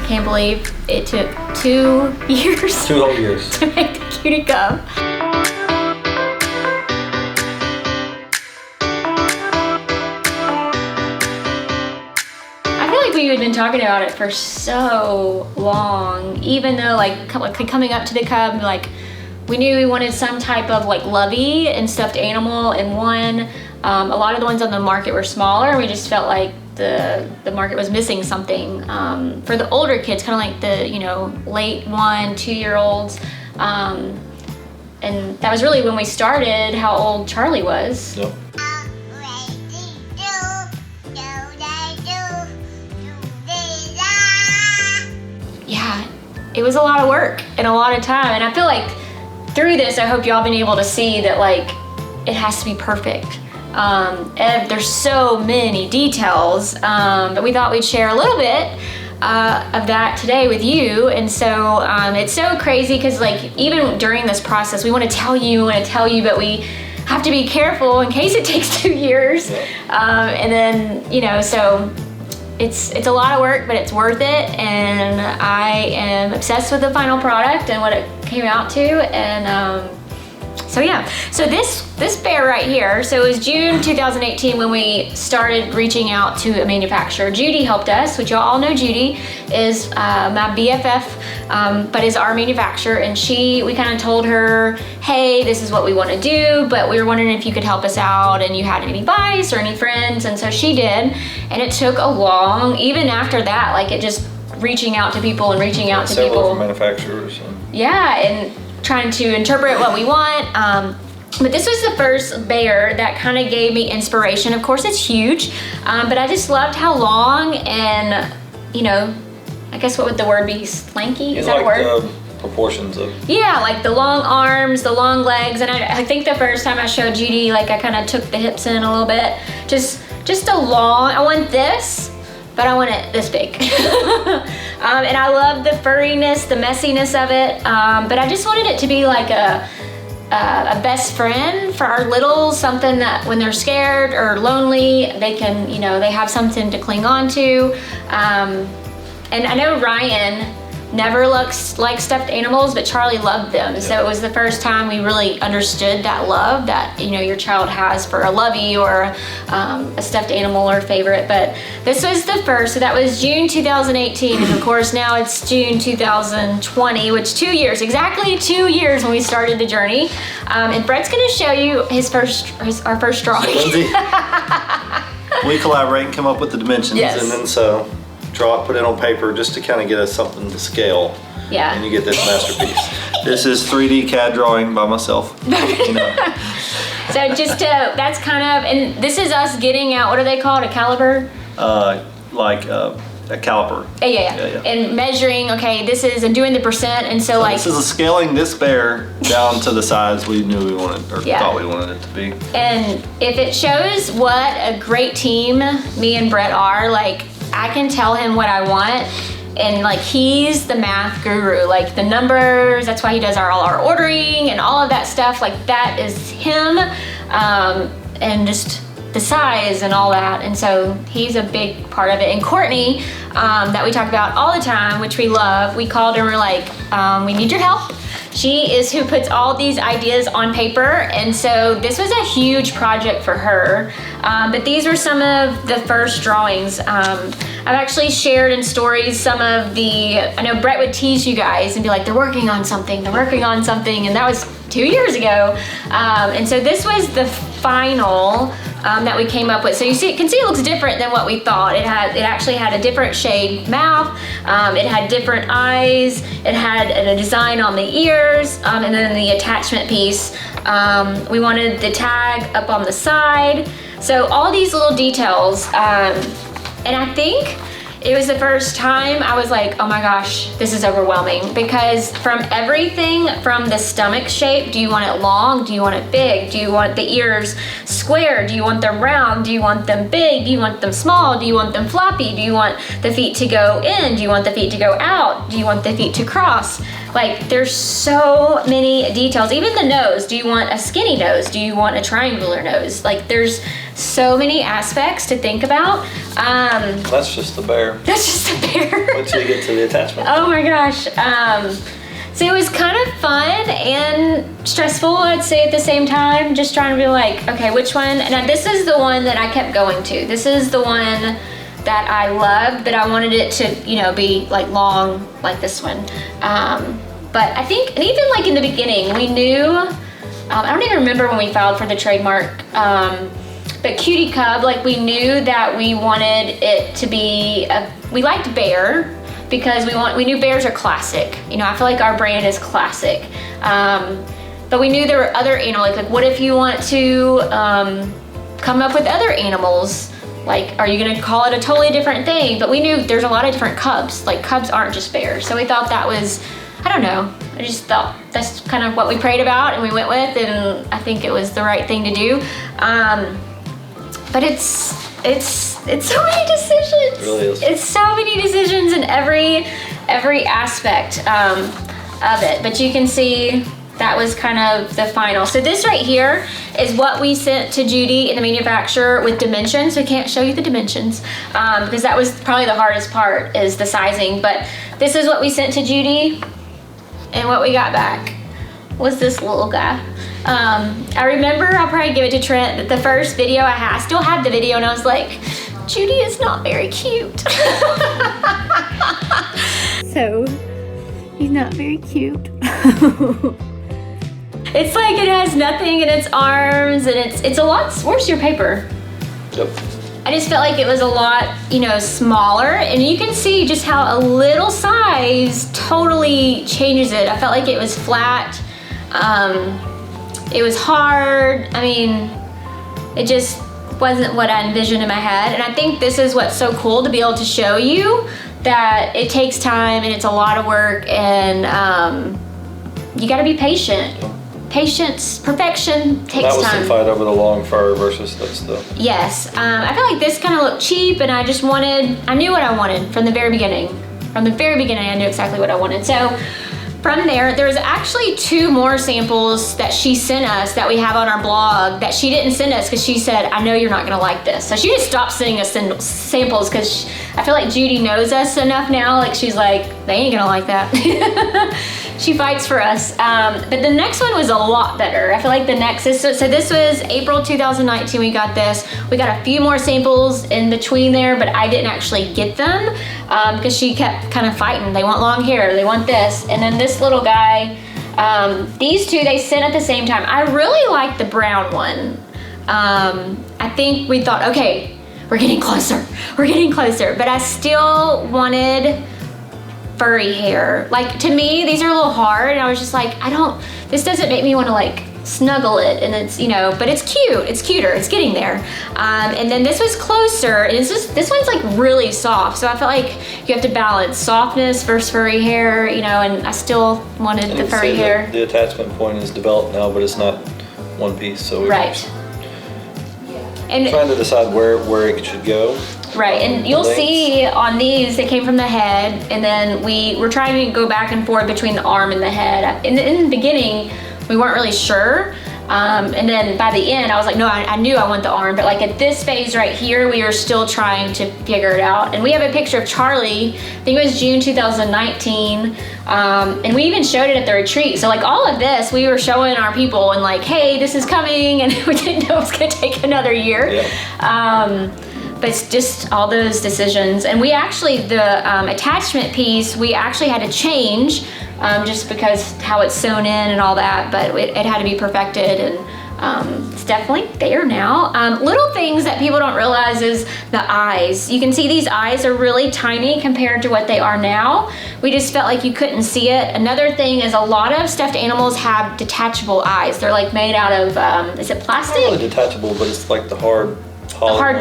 Can't believe it took 2 years. 2 whole years. To make the Cutie Cub. I feel like we had been talking about it for so long, even though like coming up to the Cub, like we knew we wanted some type of like lovey and stuffed animal in one. A lot of the ones on the market were smaller, and we just felt like the market was missing something for the older kids, kind of like the, you know, late 1-2-year-olds. And that was really when we started how old Charlie was. Yep. Yeah, it was a lot of work and a lot of time. And I feel like through this, I hope y'all been able to see that like it has to be perfect. And there's so many details, but we thought we'd share a little bit of that today with you. And so it's so crazy because like even during this process, we want to tell you, but we have to be careful in case it takes 2 years. And then, you know, so it's a lot of work, but it's worth it. And I am obsessed with the final product and what it came out to. And so yeah, so this bear right here, so it was June 2018 when we started reaching out to a manufacturer. Judy helped us, which y'all all know Judy is my BFF, but is our manufacturer. And we kind of told her, hey, this is what we want to do, but we were wondering if you could help us out and you had any advice or any friends. And so she did, and it took a long, even after that, like it just reaching out to people and reaching out to people. Several manufacturers. Yeah, and trying to interpret what we want. But this was the first bear that kind of gave me inspiration. Of course, it's huge, but I just loved how long and, you know, I guess what would the word be? Slanky? Is that a word? The proportions of. Yeah, like the long arms, the long legs. And I think the first time I showed Judy, like I kind of took the hips in a little bit. Just a long, I want this, but I want it this big. And I love the furriness, the messiness of it. But I just wanted it to be like a best friend for our littles, something that when they're scared or lonely, they can, you know, they have something to cling on to. And I know Ryan never looks like stuffed animals, but Charlie loved them. Yeah. So it was the first time we really understood that love that, you know, your child has for a lovey or a stuffed animal or favorite. But this was the first, so that was June 2018. And of course now it's June 2020, which 2 years, exactly 2 years when we started the journey. And Brett's gonna show you our first drawing. Lindsay, we collaborate and come up with the dimensions. Yes. And then so draw it, put it on paper just to kind of get us something to scale. Yeah. And you get this masterpiece. This is 3D CAD drawing by myself. You know. So just that's kind of, and this is us getting out, what are they called, a caliper? Like a caliper. Yeah. And measuring, okay, this is, and doing the percent, and so like. This is scaling this bear down to the size we knew we wanted, or thought we wanted it to be. And if it shows what a great team me and Brett are, like, I can tell him what I want, and like he's the math guru, like the numbers, that's why he does all our ordering and all of that stuff, like that is him, and just the size and all that. And so he's a big part of it. And Courtney, that we talk about all the time, which we love, we called her and we're like, we need your help. She is who puts all these ideas on paper, and so this was a huge project for her. But these were some of the first drawings. I've actually shared in stories some of I know Brett would tease you guys and be like, they're working on something, and that was 2 years ago. And so this was the final that we came up with. So you can see it looks different than what we thought. It actually had a different shade mouth. It had different eyes. It had a design on the ears, and then the attachment piece. We wanted the tag up on the side. So all these little details, and I think it was the first time I was like, oh my gosh, this is overwhelming, because from everything from the stomach shape, do you want it long? Do you want it big? Do you want the ears square? Do you want them round? Do you want them big? Do you want them small? Do you want them floppy? Do you want the feet to go in? Do you want the feet to go out? Do you want the feet to cross? Like, there's so many details. Even the nose, do you want a skinny nose? Do you want a triangular nose? Like, there's so many aspects to think about. That's just the bear. That's just the bear. Wait till you get to the attachment. Oh my gosh. So it was kind of fun and stressful, I'd say, at the same time. Just trying to be like, okay, which one? And this is the one that I kept going to. This is the one that I loved, but I wanted it to, you know, be like long, like this one. But I think, and even like in the beginning, we knew, I don't even remember when we filed for the trademark, but Cutie Cub, like we knew that we wanted it to be, we liked bear, because we knew bears are classic. You know, I feel like our brand is classic. But we knew there were other animals, like what if you want to come up with other animals? Like, are you gonna call it a totally different thing? But we knew there's a lot of different cubs. Like cubs aren't just bears. So we thought that was, I don't know, I just thought that's kind of what we prayed about and we went with, and I think it was the right thing to do. But it's so many decisions. It really is. It's so many decisions in every aspect of it. But you can see that was kind of the final. So this right here is what we sent to Judy in the manufacturer with dimensions. So I can't show you the dimensions because that was probably the hardest part, is the sizing. But this is what we sent to Judy, and what we got back was this little guy. I remember, I'll probably give it to Trent, that the first video I still have the video, and I was like, Judy is not very cute. So, he's not very cute. It's like it has nothing in its arms, and it's a lot, where's your paper? Yep. I just felt like it was a lot, you know, smaller, and you can see just how a little size totally changes it. I felt like it was flat. It was hard. I mean, it just wasn't what I envisioned in my head. And I think this is what's so cool, to be able to show you that it takes time and it's a lot of work, and you gotta be patient. Patience, perfection takes time. That was the fight over the long fur versus this stuff. Yes, I feel like this kind of looked cheap, and I knew what I wanted from the very beginning. From the very beginning, I knew exactly what I wanted. So from there was actually 2 more samples that she sent us that we have on our blog that she didn't send us because she said, I know you're not gonna like this. So she just stopped sending us samples because I feel like Judy knows us enough now. Like she's like, they ain't gonna like that. She fights for us. But the next one was a lot better. I feel like the next, so this was April 2019 we got this. We got a few more samples in between there, but I didn't actually get them because she kept kind of fighting. They want long hair, they want this. And then this little guy, these 2 they sent at the same time. I really like the brown one. I think we thought, okay, we're getting closer. But I still wanted furry hair. Like, to me, these are a little hard, and I was just like, this doesn't make me want to like snuggle it, and it's, you know, but it's cute, it's cuter, it's getting there. And then this was closer, and this one's like really soft, so I felt like you have to balance softness versus furry hair, you know, and I still wanted the furry hair. The attachment point is developed now, but it's not one piece, so we're and trying to decide where it should go. Right, and you'll see on these, they came from the head, and then we were trying to go back and forth between the arm and the head. In the beginning, we weren't really sure, and then by the end, I was like, no, I knew I want the arm, but like at this phase right here, we were still trying to figure it out. And we have a picture of Charlie, I think it was June 2019, and we even showed it at the retreat. So like all of this, we were showing our people and like, hey, this is coming, and we didn't know it was gonna take another year. Yeah. But it's just all those decisions. And we actually, the attachment piece, we actually had to change just because how it's sewn in and all that, but it had to be perfected, and it's definitely there now. Little things that people don't realize is the eyes. You can see these eyes are really tiny compared to what they are now. We just felt like you couldn't see it. Another thing is a lot of stuffed animals have detachable eyes. They're like made out of, is it plastic? Not really detachable, but it's like the hard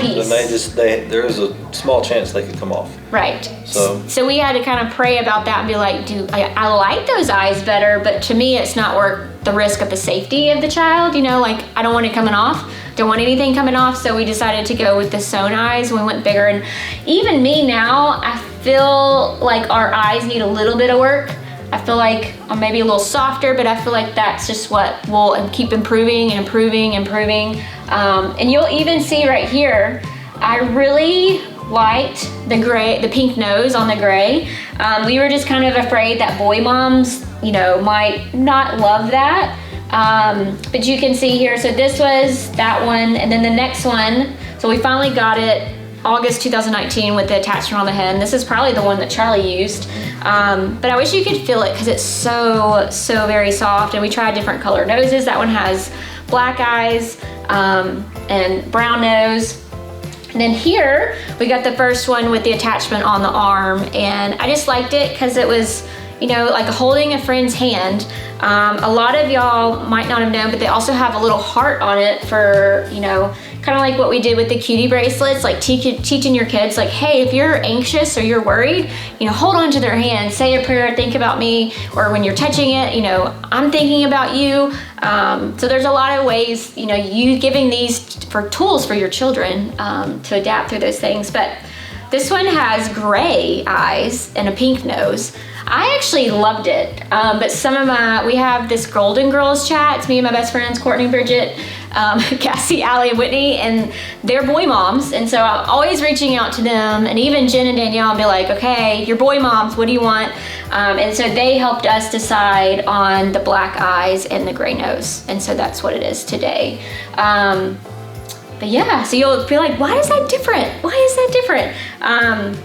piece. And there is a small chance they could come off. Right. So we had to kind of pray about that and be like, I like those eyes better, but to me it's not worth the risk of the safety of the child, you know, like I don't want it coming off, don't want anything coming off, so we decided to go with the sewn eyes. We went bigger, and even me now, I feel like our eyes need a little bit of work. I feel like I'm maybe a little softer, but I feel like that's just what will keep improving and improving. And you'll even see right here, I really liked the pink nose on the gray. We were just kind of afraid that boy moms, you know, might not love that. But you can see here, so this was that one, and then the next one, so we finally got it August 2019 with the attachment on the head. And this is probably the one that Charlie used. But I wish you could feel it because it's so very soft. And we tried different color noses. That one has black eyes and brown nose. And then here, we got the first one with the attachment on the arm. And I just liked it because it was, you know, like holding a friend's hand. A lot of y'all might not have known, but they also have a little heart on it for, you know, kind of like what we did with the cutie bracelets, like teaching your kids, like, hey, if you're anxious or you're worried, you know, hold on to their hand, say a prayer, think about me, or when you're touching it, you know, I'm thinking about you. So there's a lot of ways, you know, you giving these for tools for your children to adapt through those things. But this one has gray eyes and a pink nose. I actually loved it, but we have this Golden Girls chat. It's me and my best friends, Courtney, Bridget, Cassie, Allie, and Whitney, and they're boy moms. And so I'm always reaching out to them, and even Jen and Danielle, and be like, okay, you're boy moms, what do you want? And so they helped us decide on the black eyes and the gray nose. And so that's what it is today. But yeah, so you'll feel like, why is that different? Why is that different?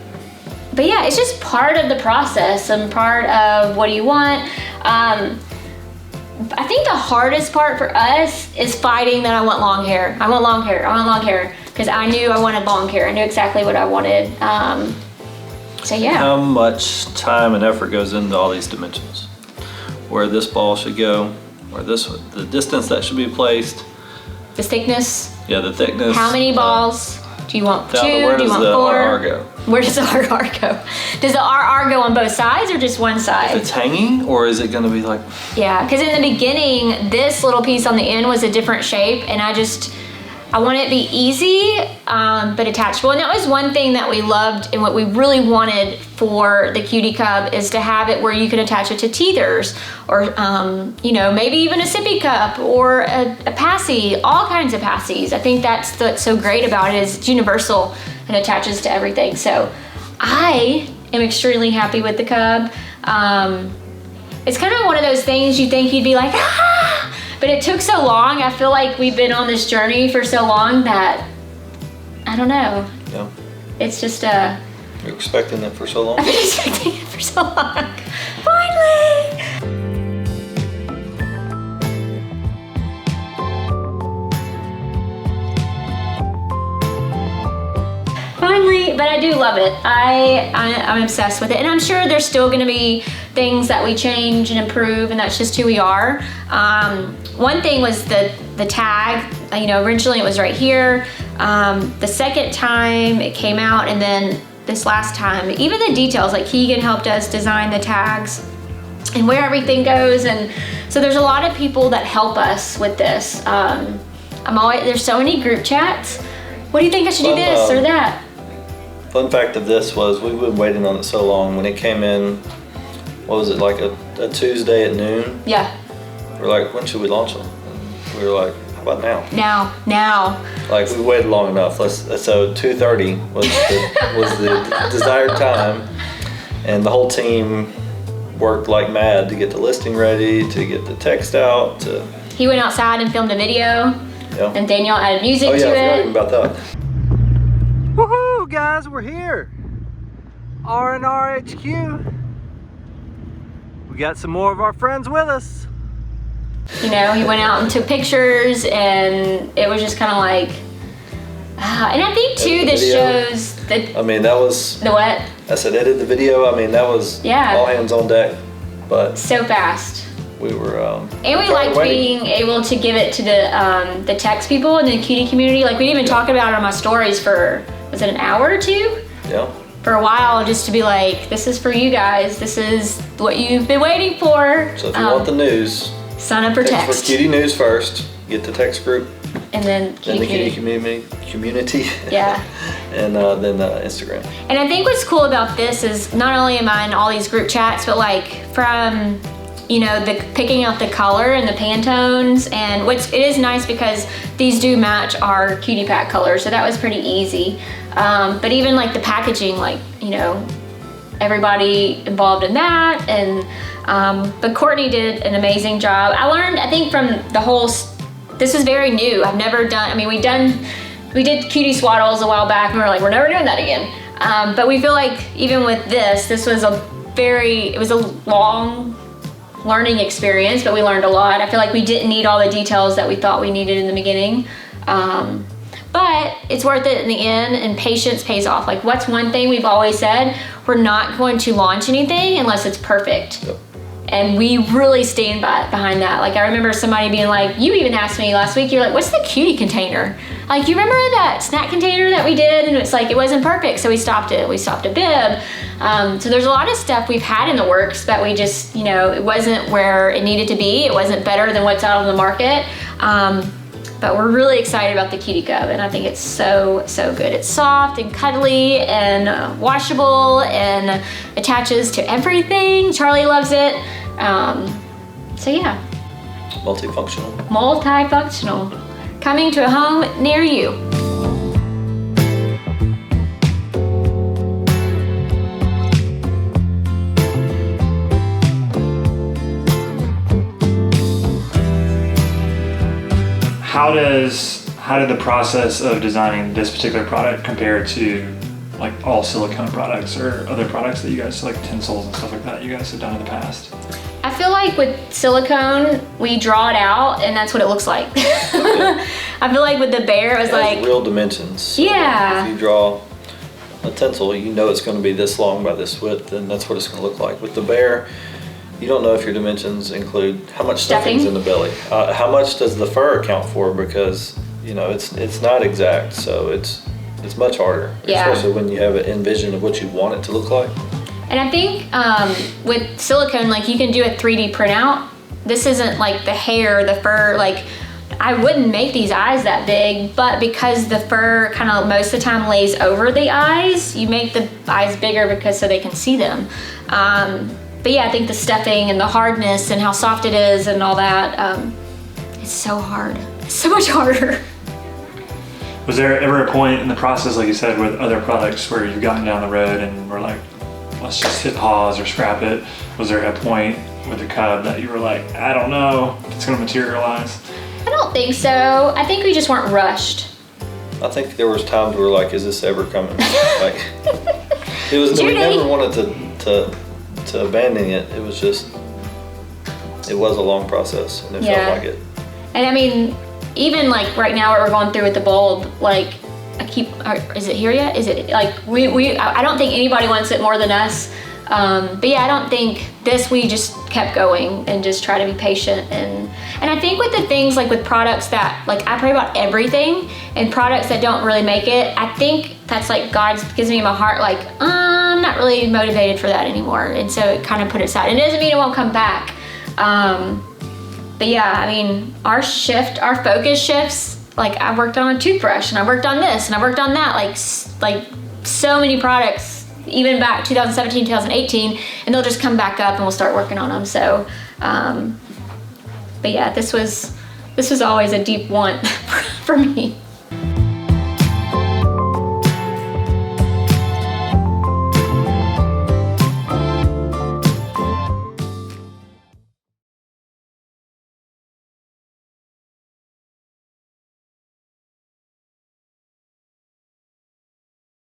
But yeah, it's just part of the process and part of what do you want. I think the hardest part for us is fighting that I want long hair. I want long hair, because I knew I wanted long hair. I knew exactly what I wanted. So yeah. How much time and effort goes into all these dimensions? Where this ball should go, or the distance that should be placed. The thickness. Yeah, the thickness. How many balls? Do you want 2? Do you want 4? Where does the RR go? Where does the RR go? Does the RR go on both sides or just one side? If it's hanging, or is it gonna be like? Yeah, because in the beginning, this little piece on the end was a different shape, and I want it to be easy, but attachable. And that was one thing that we loved, and what we really wanted for the Cutie Cub is to have it where you can attach it to teethers, or you know, maybe even a sippy cup, or a passy, all kinds of passies. I think that's what's so great about it, is it's universal and attaches to everything. So I am extremely happy with the Cub. It's kind of one of those things you think you'd be like, ah! But it took so long. I feel like we've been on this journey for so long that, I don't know. Yeah. It's just You're expecting it for so long? I've been expecting it for so long. Finally! Finally, but I do love it. I'm obsessed with it, and I'm sure there's still gonna be things that we change and improve, and that's just who we are. One thing was the tag. You know, originally it was right here. The second time it came out, and then this last time, even the details, like Keegan helped us design the tags and where everything goes, and so there's a lot of people that help us with this. There's so many group chats. What do you think I should do this or that? Fun fact of this was we've been waiting on it so long. When it came in, what was it, like a Tuesday at noon? Yeah. We're like, when should we launch them? And we were like, how about now? Now. Like, we waited long enough. So 2:30 was the desired time, and the whole team worked like mad to get the listing ready, to get the text out. He went outside and filmed a video. Yeah. And Danielle added music to it. Oh yeah, I forgot even about that. Woohoo, guys, we're here. R&R HQ. We got some more of our friends with us. You know, he went out and took pictures, and it was just kind of like, and I think too, this shows that. I mean, that was. The what? I said edit the video. I mean, that was all hands on deck. But. So fast. We were. And we liked being able to give it to the text people in the cutie community. Like, we didn't even talk about it on my stories for, was it an hour or two? Yeah. For a while, just to be like, this is for you guys. This is what you've been waiting for. So if you want the news, sign up for text. For Cutie News first. Get the text group. And then the cutie community. Yeah. and then Instagram. And I think what's cool about this is not only am I in all these group chats, but like from, you know, the picking out the color and the Pantones, and it is nice because these do match our Cutie Pack colors, so that was pretty easy. But even like the packaging, like, you know, everybody involved in that, and but Courtney did an amazing job. I learned, I think, from the whole, this was very new. I've never done, I mean, we did cutie swaddles a while back, and we were like, we're never doing that again. But we feel like even with this was it was a long learning experience, but we learned a lot. I feel like we didn't need all the details that we thought we needed in the beginning. But it's worth it in the end, and patience pays off. Like, what's one thing we've always said? We're not going to launch anything unless it's perfect. Yep. And we really stand behind that. Like, I remember somebody being like, you even asked me last week, you're like, what's the cutie container? Like, you remember that snack container that we did? And it's like, it wasn't perfect, so we stopped it. We stopped a bib. So there's a lot of stuff we've had in the works that we just, you know, it wasn't where it needed to be. It wasn't better than what's out on the market. But we're really excited about the Cutie Cub, and I think it's so, so good. It's soft and cuddly and washable and attaches to everything. Charlie loves it. So yeah. Multifunctional. Multifunctional. Coming to a home near you. How did the process of designing this particular product compare to like all silicone products or other products that you guys, like tinsels and stuff like that, you guys have done in the past? I feel like with silicone, we draw it out and that's what it looks like. I feel like with the bear, it was like real dimensions. So yeah. If you draw a tinsel, you know it's going to be this long by this width, and that's what it's going to look like. With the bear, you don't know if your dimensions include how much stuffing's in the belly. How much does the fur account for? Because, you know, it's not exact, so it's much harder. Yeah. Especially when you have an envision of what you want it to look like. And I think with silicone, like, you can do a 3D printout. This isn't like the hair, the fur, like, I wouldn't make these eyes that big, but because the fur kind of most of the time lays over the eyes, you make the eyes bigger because so they can see them. But yeah, I think the stuffing and the hardness and how soft it is and all that, it's so hard. It's so much harder. Was there ever a point in the process, like you said, with other products where you've gotten down the road and were like, let's just hit pause or scrap it? Was there a point with the Cub that you were like, I don't know if it's gonna materialize? I don't think so. I think we just weren't rushed. I think there was times where like, is this ever coming? Like, it was, we never wanted to abandon it. It was just, it was a long process, and it felt like it. And I mean, even like right now what we're going through with the bulb, like is it here yet? Is it like, I don't think anybody wants it more than us. But yeah, I don't think we just kept going and just try to be patient. And I think with the things like with products that, like, I pray about everything, and products that don't really make it, I think that's like God gives me in my heart, like, I'm not really motivated for that anymore. And so it kind of put it aside. It doesn't mean it won't come back. But yeah, I mean, our focus shifts. Like, I worked on a toothbrush, and I worked on this, and I worked on that, like so many products, even back 2017, 2018, and they'll just come back up and we'll start working on them. So, but yeah, this was always a deep want for me.